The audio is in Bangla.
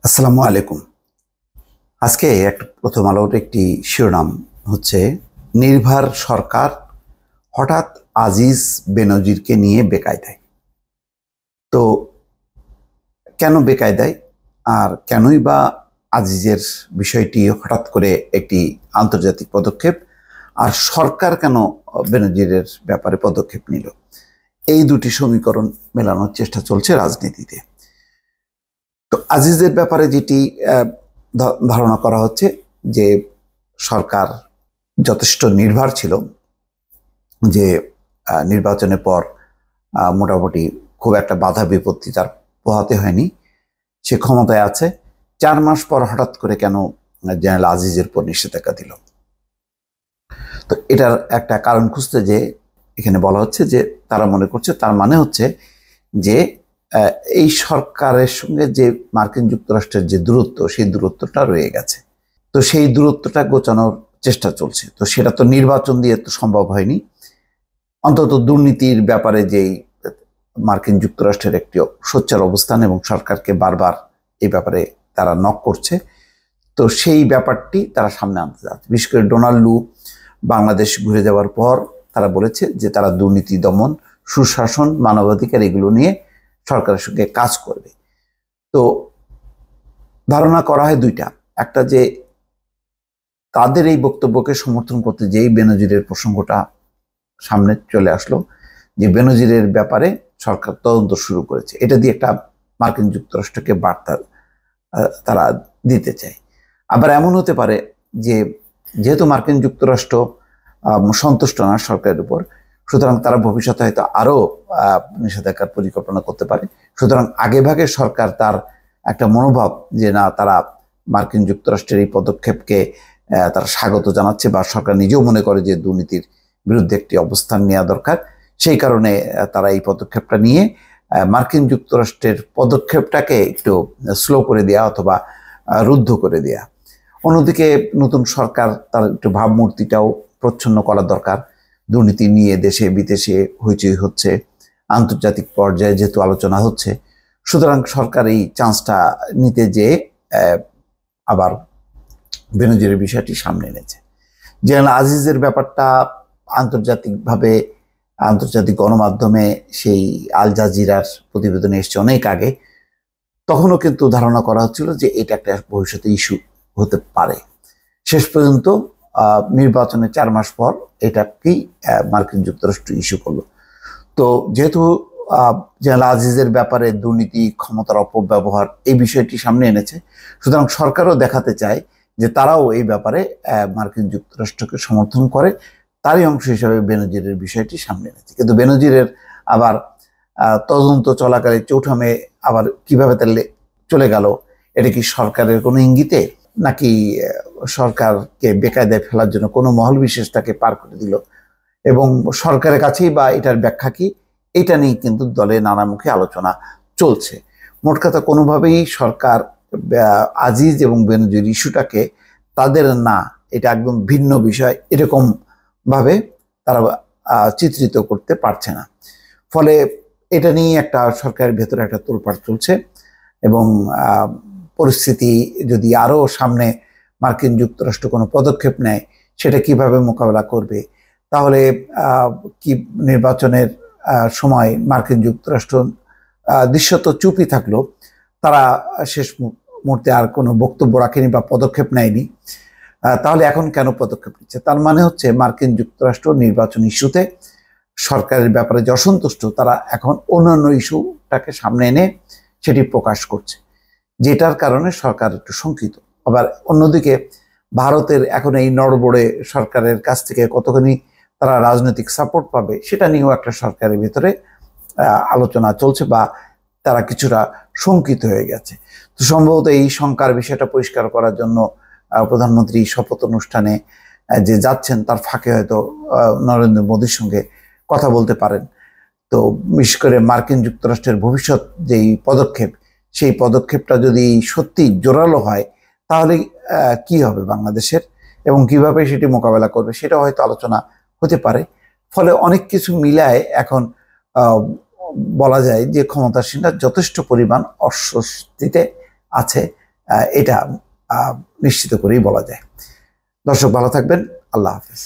আসসালামু আলাইকুম। আজকে একটা প্রথম আলোর একটি শিরোনাম হচ্ছে নির্ভর সরকার হঠাৎ আজিজ বেনজিরকে নিয়ে বেকায়দায়। তো কেন বেকায়দায় আর কেনই বা আজিজের বিষয়টি হঠাৎ করে একটি আন্তর্জাতিক পদক্ষেপ, আর সরকার কেন বেনজিরের ব্যাপারে পদক্ষেপ নিল, এই দুটি সমীকরণ মেলানোর চেষ্টা চলছে রাজনীতিতে। তো আজিজের ব্যাপারে যেটি ধারণা করা হচ্ছে যে সরকার যথেষ্ট নির্ভর ছিল, যে নির্বাচনের পর মোটামুটি খুব একটা বাধা বিপত্তি তার পোহাতে হয়নি, সে ক্ষমতায় আছে। 4 মাস পর হঠাৎ করে কেন জেনারেল আজিজের উপর নিষেধাজ্ঞা দিল? তো এটার একটা কারণ খুঁজতে যে এখানে বলা হচ্ছে যে তারা মনে করছে, তার মানে হচ্ছে যে এই সরকারের সঙ্গে যে মার্কিন যুক্তরাষ্ট্রের যে দূরত্ব, সেই দূরত্বটা রয়ে গেছে। তো সেই দূরত্বটা গোছানোর চেষ্টা চলছে। তো সেটা তো নির্বাচন দিয়ে তো সম্ভব হয়নি। অন্তত দুর্নীতির ব্যাপারে যেই মার্কিন যুক্তরাষ্ট্রের একটি সোচ্চার অবস্থান এবং সরকারকে বারবার এই ব্যাপারে তারা নক করছে, তো সেই ব্যাপারটি তারা সামনে আনতে যাচ্ছে। বিশেষ করে ডোনাল্ড লু বাংলাদেশ ঘুরে যাওয়ার পর তারা বলেছে যে তারা দুর্নীতি দমন, সুশাসন, মানবাধিকার এগুলো নিয়ে সরকারের সঙ্গে কাজ করবে। তো ধারণা করা হয় দুইটা, একটা যে তাদের এই বক্তব্যকে সমর্থন করতে যেই বেনজিরের প্রসঙ্গটা সামনে চলে আসলো, যে বেনজিরের ব্যাপারে সরকার তদন্ত শুরু করেছে, এটা দিয়ে একটা মার্কিন যুক্তরাষ্ট্রকে বার্তা তারা দিতে চায়। আবার এমন হতে পারে যে যেহেতু মার্কিন যুক্তরাষ্ট্র সন্তুষ্ট না সরকারের উপর, সুতরাং তারা ভবিষ্যতে হয়তো আরো নিষেধাজ্ঞার পরিকল্পনা করতে পারে। সুতরাং আগেভাগে সরকার তার একটা মনোভাব যে না, তারা মার্কিন যুক্তরাষ্ট্রের এই পদক্ষেপকে তারা স্বাগত জানাচ্ছে, বা সরকার নিজেও মনে করে যে দুর্নীতির বিরুদ্ধে একটি অবস্থান নেওয়া দরকার, সেই কারণে তারা এই পদক্ষেপটা নিয়ে মার্কিন যুক্তরাষ্ট্রের পদক্ষেপটাকে একটু স্লো করে দেয়া অথবা রুদ্ধ করে দেয়া। অন্যদিকে নতুন সরকার তার একটু ভাবমূর্তিটাও প্রচ্ছন্ন করা দরকার। দুর্নীতি নিয়ে দেশে বিদেশে হইচই হচ্ছে, আন্তর্জাতিক পর্যায়ে যেহেতু আলোচনা হচ্ছে, সুতরাং সরকার এই চান্সটা নিতে যেয়ে আবার বেনজিরের বিষয়টি সামনে এনেছে। জেনারেল আজিজের ব্যাপারটা আন্তর্জাতিকভাবে, আন্তর্জাতিক গণমাধ্যমে সেই আল জাজিরার প্রতিবেদনে এসছে অনেক আগে। তখনও কিন্তু ধারণা করা হচ্ছিল যে এটা একটা ভবিষ্যতে ইস্যু হতে পারে। শেষ পর্যন্ত নির্বাচনের 4 মাস পর এটাকেই মার্কিন যুক্তরাষ্ট্র ইস্যু করলো। তো যেহেতু জেনারেল আজিজের ব্যাপারে দুর্নীতি, ক্ষমতার অপব্যবহার এই বিষয়টি সামনে এনেছে, সুতরাং সরকারও দেখাতে চায় যে তারাও এই ব্যাপারে মার্কিন যুক্তরাষ্ট্রকে সমর্থন করে। তারই অংশ হিসাবে বেনজিরের বিষয়টি সামনে এনেছে। কিন্তু বেনজিরের আবার তদন্ত চলাকালে চৌঠা মে আবার কিভাবে তাহলে চলে গেল, এটা কি সরকারের কোনো ইঙ্গিতে, নাকি সরকারকে বেকায়দায় ফেলার জন্য কোনো মহল বিশেষ তাকে পার করে দিল, এবং সরকারের কাছেই বা এটার ব্যাখ্যা কি, এটা নিয়ে কিন্তু দলে নানামুখী আলোচনা চলছে। মোট কথা কোনোভাবেই সরকার আজিজ এবং বেনজির ইস্যুটাকে তাদের না, এটা একদম ভিন্ন বিষয়, এরকম ভাবে তারা চিত্রিত করতে পারছে না। ফলে এটা নিয়ে একটা সরকারের ভেতরে একটা তোলপাড় চলছে, এবং পরিস্থিতি যদি আরো সামনে মার্কিন যুক্তরাষ্ট্র কোনো পদক্ষেপ নেয়, সেটা কিভাবে মোকাবেলা করবে, তাহলে কি নির্বাচনের সময় মার্কিন যুক্তরাষ্ট্র দৃশ্যত চুপই থাকলো, তারা শেষ মুহূর্তে আর কোনো বক্তব্য রাখেনি বা পদক্ষেপ নেয়নি, তাহলে এখন কেন পদক্ষেপ নিচ্ছে? তার মানে হচ্ছে মার্কিন যুক্তরাষ্ট্র নির্বাচন ইস্যুতে সরকারের ব্যাপারে যে অসন্তুষ্ট, তারা এখন অন্যান্য ইস্যুটাকে সামনে এনে সেটি প্রকাশ করছে, যেটার কারণে সরকার একটু শঙ্কিত। আবার অন্যদিকে ভারতের এখন এই নড়বড়ে সরকারের কাছ থেকে কতখানি তারা রাজনৈতিক সাপোর্ট পাবে, সেটা নিয়েও একটা সরকারের ভিতরে আলোচনা চলছে, বা তারা কিছুটা শঙ্কিত হয়ে গেছে। তো সম্ভবত এই শঙ্কার বিষয়টা পরিষ্কার করার জন্য প্রধানমন্ত্রী শপথ অনুষ্ঠানে যে যাচ্ছেন, তার ফাঁকে হয়তো নরেন্দ্র মোদীর সঙ্গে কথা বলতে পারেন। তো বিশেষ করে মার্কিন যুক্তরাষ্ট্রের ভবিষ্যৎ যেই পদক্ষেপ, সেই পদক্ষেপটা যদি সত্যি জোরালো হয়, তাহলে কি হবে বাংলাদেশের, এবং কিভাবে সেটি মোকাবেলা করবে, সেটা হয়তো আলোচনা হতে পারে। ফলে অনেক কিছু মিলায় এখন বলা যায় যে ক্ষমতাসীনরা যথেষ্ট পরিমাণ অস্বস্তিতে আছে, এটা নিশ্চিত করেই বলা যায়। দর্শক ভালো থাকবেন, আল্লাহ হাফেজ।